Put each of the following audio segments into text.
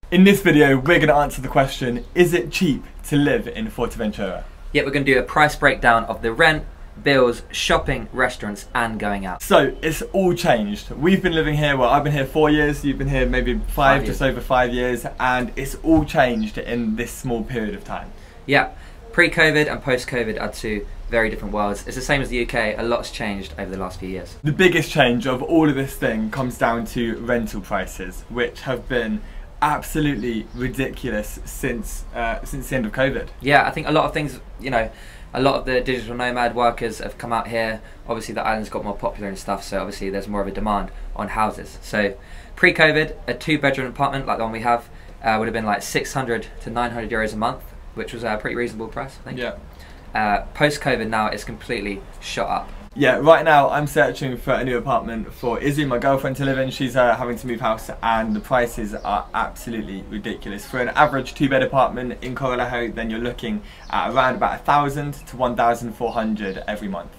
In this video, we're going to answer the question, is it cheap to live in Fuerteventura? Yeah, we're going to do a price breakdown of the rent, bills, shopping, restaurants and going out. So, it's all changed. We've been living here, well, I've been here 4 years, you've been here maybe five, just over 5 years, and it's all changed in this small period of time. Yeah, pre-COVID and post-COVID are two very different worlds. It's the same as the UK, a lot's changed over the last few years. The biggest change of all of this thing comes down to rental prices, which have been absolutely ridiculous since the end of COVID. Yeah, I think a lot of things, you know, a lot of the digital nomad workers have come out here. Obviously the island's got more popular and stuff, so obviously there's more of a demand on houses. So pre-COVID, a 2-bedroom apartment like the one we have would have been like 600 to 900 euros a month, which was a pretty reasonable price, I think. Yeah. Post-COVID now it's completely shot up. Yeah, right now I'm searching for a new apartment for Izzy, my girlfriend, to live in. She's having to move house and the prices are absolutely ridiculous. For an average 2-bed apartment in Corralejo, then you're looking at around about 1,000 to 1,400 every month.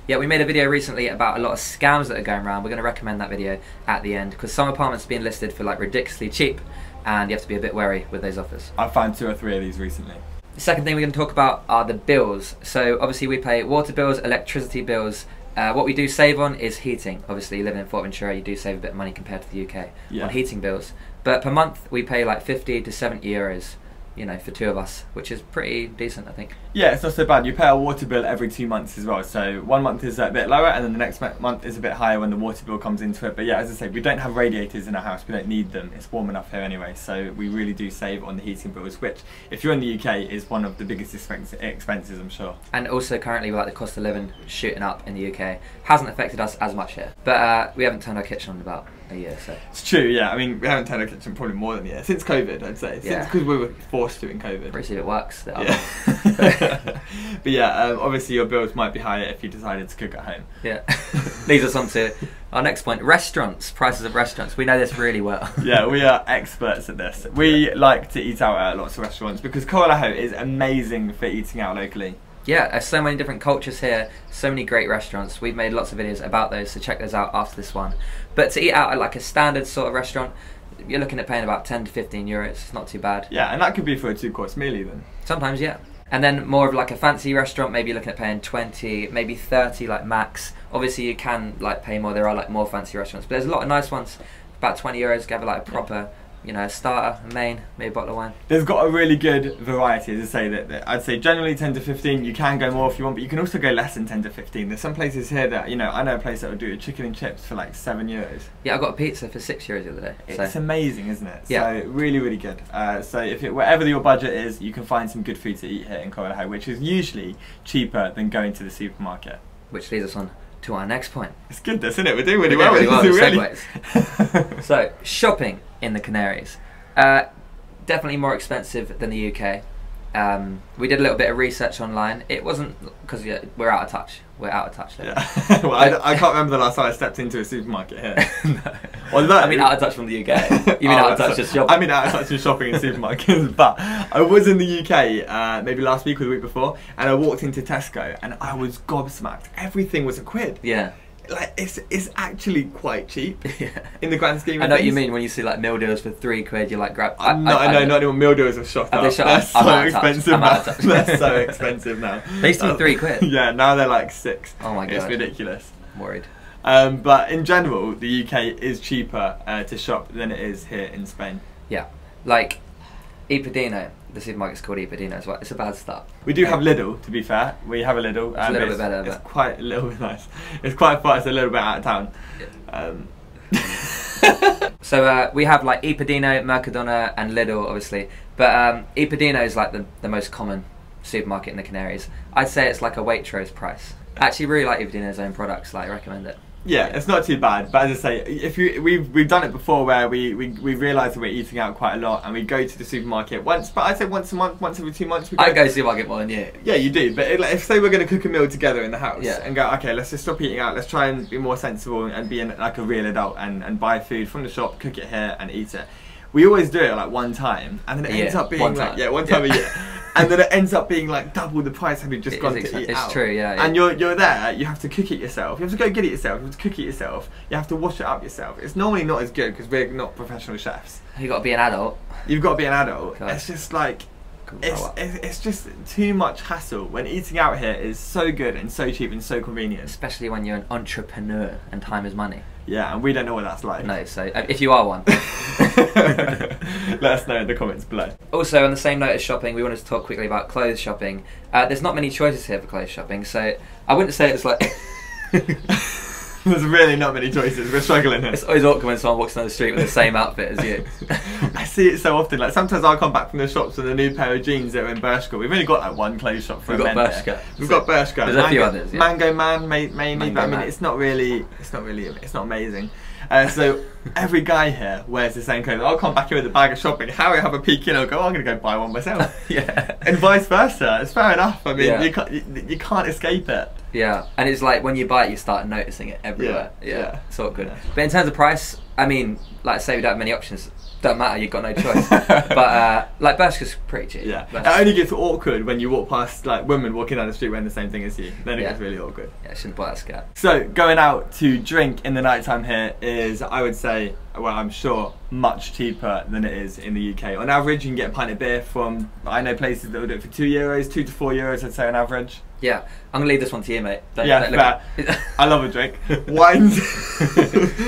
Yeah, we made a video recently about a lot of scams that are going around. We're going to recommend that video at the end because some apartments are being listed for like ridiculously cheap and you have to be a bit wary with those offers. I found 2 or 3 of these recently. The second thing we're going to talk about are the bills. So obviously we pay water bills, electricity bills. What we do save on is heating. Obviously living in Fuerteventura you do save a bit of money compared to the UK on heating bills. But per month we pay like 50 to 70 euros, you know, for 2 of us, which is pretty decent, I think. Yeah, it's not so bad. You pay a water bill every 2 months as well. So 1 month is a bit lower and then the next month is a bit higher when the water bill comes into it. But yeah, as I say, we don't have radiators in our house. We don't need them. It's warm enough here anyway. So we really do save on the heating bills, which if you're in the UK is one of the biggest expenses, I'm sure. And also currently like the cost of living shooting up in the UK hasn't affected us as much here. But we haven't turned our kitchen on in about a year, so. It's true, yeah. I mean, we haven't turned our kitchen probably more than a year. Since COVID, I'd say. Yeah. Because we were forced to in COVID. Pretty it works. Yeah. But yeah, obviously your bills might be higher if you decided to cook at home. Yeah. Leads us on to our next point, restaurants, prices of restaurants. We know this really well. Yeah, we are experts at this. We like to eat out at lots of restaurants because Corralejo is amazing for eating out locally. Yeah, there's so many different cultures here, so many great restaurants. We've made lots of videos about those, so check those out after this one. But to eat out at like a standard sort of restaurant, you're looking at paying about 10 to 15 euros. It's not too bad. Yeah, and that could be for a 2-course meal even. Sometimes, yeah. And then more of like a fancy restaurant, maybe you're looking at paying 20, maybe 30 like max. Obviously you can like pay more, there are like more fancy restaurants, but there's a lot of nice ones. About 20 euros, give it like a proper, you know, a starter, a main, maybe a bottle of wine. There's got a really good variety, as I say, that I'd say generally 10 to 15, you can go more if you want, but you can also go less than 10 to 15. There's some places here that, you know, I know a place that would do a chicken and chips for like 7 euros. Yeah, I got a pizza for 6 euros the other day. It's amazing, isn't it? Yeah. So really, really good. So if whatever your budget is, you can find some good food to eat here in Corralejo, which is usually cheaper than going to the supermarket. Which leads us on to our next point. It's good this, isn't it? We're doing really well with segues. So, shopping in the Canaries. Definitely more expensive than the UK. We did a little bit of research online. It wasn't, because we're out of touch. We're out of touch there. Yeah. Well, I can't remember the last time I stepped into a supermarket here. No. Although, I mean out of touch from the UK. You mean out of touch just shopping? I mean out of touch just shopping in supermarkets. But I was in the UK maybe last week or the week before, and I walked into Tesco and I was gobsmacked. Everything was £1. Yeah. Like it's actually quite cheap. Yeah. In the grand scheme of things. I know what you mean when you see like meal deals for £3, you're like grab. I know, not even meal deals are shot up. They're so expensive now. They're so expensive now. They used to be £3. Yeah, now they're like 6. Oh my god. It's ridiculous. I'm worried. But in general, the UK is cheaper to shop than it is here in Spain. Yeah, like Ipadino, the supermarket's called Ipadino as well. It's a bad start. We do have Lidl, to be fair. We have a Lidl. It's a little bit better. It's quite a little bit nice. It's quite far. It's a little bit out of town. Yeah. So we have like Ipadino, Mercadona, and Lidl, obviously. But Ipadino is like the most common supermarket in the Canaries. I'd say it's like a Waitrose price. I actually really like Ipadino's own products. Like, I recommend it. Yeah, it's not too bad, but as I say, if we've done it before where we realised that we're eating out quite a lot and we go to the supermarket once, but I'd say once a month, once every 2 months. I go to the supermarket more than you. Yeah, you do, but if say we're going to cook a meal together in the house and go, okay, let's just stop eating out, let's try and be more sensible and be like a real adult and buy food from the shop, cook it here and eat it. We always do it like one time, and then it ends up being one time a year. and then it ends up being like double the price had you just gone to eat out. It's true, yeah. And you're there, you have to cook it yourself. You have to go get it yourself. You have to cook it yourself. You have to wash it up yourself. It's normally not as good because we're not professional chefs. You got to be an adult. You've got to be an adult. God. It's just like it's just too much hassle when eating out here is so good and so cheap and so convenient. Especially when you're an entrepreneur and time is money. Yeah, and we don't know what that's like. No, so if you are one, let us know in the comments below. Also, on the same note as shopping, we wanted to talk quickly about clothes shopping. There's not many choices here for clothes shopping, so I wouldn't say it's like. There's really not many choices. We're struggling here. It's always awkward when someone walks down the street with the same outfit as you. I see it so often. Like sometimes I'll come back from the shops with a new pair of jeans that are in Bershka. We've only got like one clothes shop for men there. We've got Bershka. There's a few others. Yeah. Mango Man mainly, Mango but I mean Man. it's not amazing. So every guy here wears the same clothes. I'll come back here with a bag of shopping. Harry will have a peek in. I'll go, I'm going to go buy one myself. Yeah. And vice versa. It's fair enough. I mean, Yeah. you can't escape it. Yeah, and it's like when you buy it, you start noticing it everywhere. Yeah. It's all good. Yeah. But in terms of price, I mean, like I say, we don't have many options. Don't matter, you've got no choice. But like Bershka's pretty cheap. Yeah. Bershka's It only gets awkward when you walk past like women walking down the street wearing the same thing as you. Then it gets really awkward. Yeah, I shouldn't buy that skirt. So going out to drink in the night time here is, I would say, well, I'm sure, much cheaper than it is in the UK. On average, you can get a pint of beer from, I know places that will do it for €2, €2 to €4, I'd say on average. Yeah, I'm gonna leave this one to you, mate. Don't Yeah, fair. I love a drink. Wines.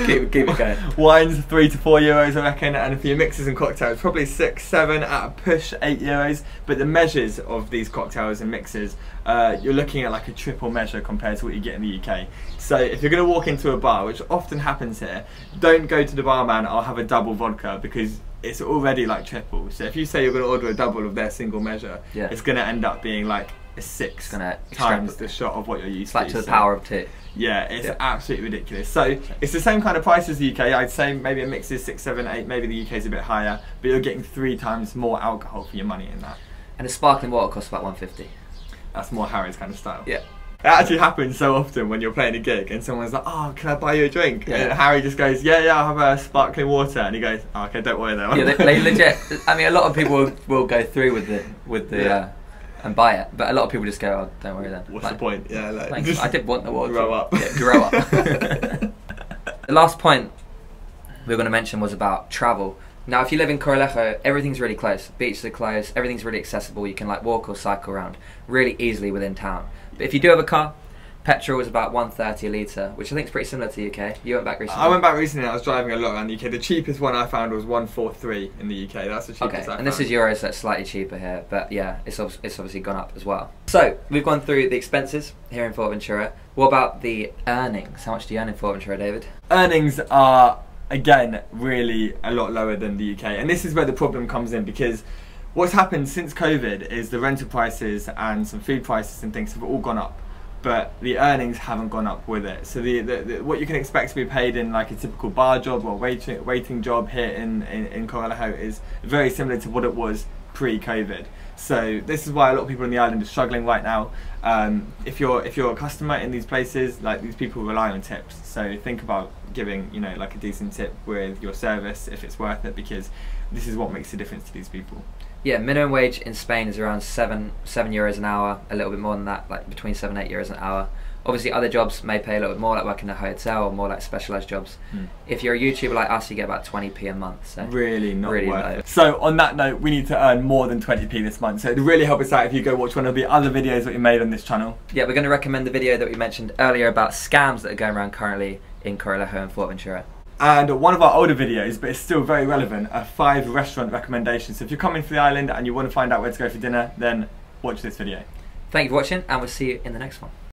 keep it going. Wines, €3 to €4, I reckon, and for your mixes and cocktails, probably 6, 7, at a push, €8. But the measures of these cocktails and mixes, you're looking at like a triple measure compared to what you get in the UK. So if you're going to walk into a bar, which often happens here, don't go to the barman, I'll have a double vodka, because it's already like triple. So if you say you're going to order a double of their single measure, it's going to end up being like a 6 times the shot of what you're used to. It's like to the power of 2. Yeah, it's absolutely ridiculous. So it's the same kind of price as the UK. I'd say maybe a mix is 6, 7, 8. Maybe the UK is a bit higher, but you're getting 3 times more alcohol for your money in that. And a sparkling water costs about $1.50. That's more Harry's kind of style. Yeah. It actually happens so often when you're playing a gig and someone's like, "Oh, can I buy you a drink?" Yeah. And Harry just goes, "Yeah, I'll have a sparkling water," and he goes, "Oh, okay, don't worry though." Yeah, they legit. I mean, a lot of people will go through with the and buy it, but a lot of people just go, "Oh, don't worry then." What's the point? Yeah, like, thanks. I did want the water. Grow up. Yeah, grow up. The last point we were going to mention was about travel. Now, if you live in Corralejo, everything's really close. Beaches are close. Everything's really accessible. You can like walk or cycle around really easily within town. But if you do have a car, petrol is about £1.30 a litre, which I think is pretty similar to the UK. You went back recently? I went back recently. I was driving a lot around the UK. The cheapest one I found was 1.43 in the UK. That's the cheapest I found. And this is euros, so it's slightly cheaper here. But yeah, it's obviously gone up as well. So we've gone through the expenses here in Fuerteventura. What about the earnings? How much do you earn in Fuerteventura, David? Earnings are, again, really a lot lower than the UK. And this is where the problem comes in, because what's happened since COVID is the rental prices and some food prices and things have all gone up, but the earnings haven't gone up with it. So the what you can expect to be paid in like a typical bar job or waiting job here in Corralejo is very similar to what it was pre-COVID. So this is why a lot of people on the island are struggling right now. If you're a customer in these places, like these people rely on tips. So think about giving, you know, like a decent tip with your service if it's worth it, because this is what makes a difference to these people. Yeah, minimum wage in Spain is around €7 an hour, a little bit more than that, like between €7 and €8 an hour. Obviously other jobs may pay a little bit more, like working in a hotel or more like specialised jobs. If you're a YouTuber like us, you get about 20p a month. So really not really worth low. it. So on that note, we need to earn more than 20p this month. So it'd really help us out if you go watch one of the other videos that we made on this channel. Yeah, we're going to recommend the video that we mentioned earlier about scams that are going around currently in Corralejo and Fuerteventura. And one of our older videos, but it's still very relevant, are 5 restaurant recommendations. So if you're coming to the island and you want to find out where to go for dinner, then watch this video. Thank you for watching, and we'll see you in the next one.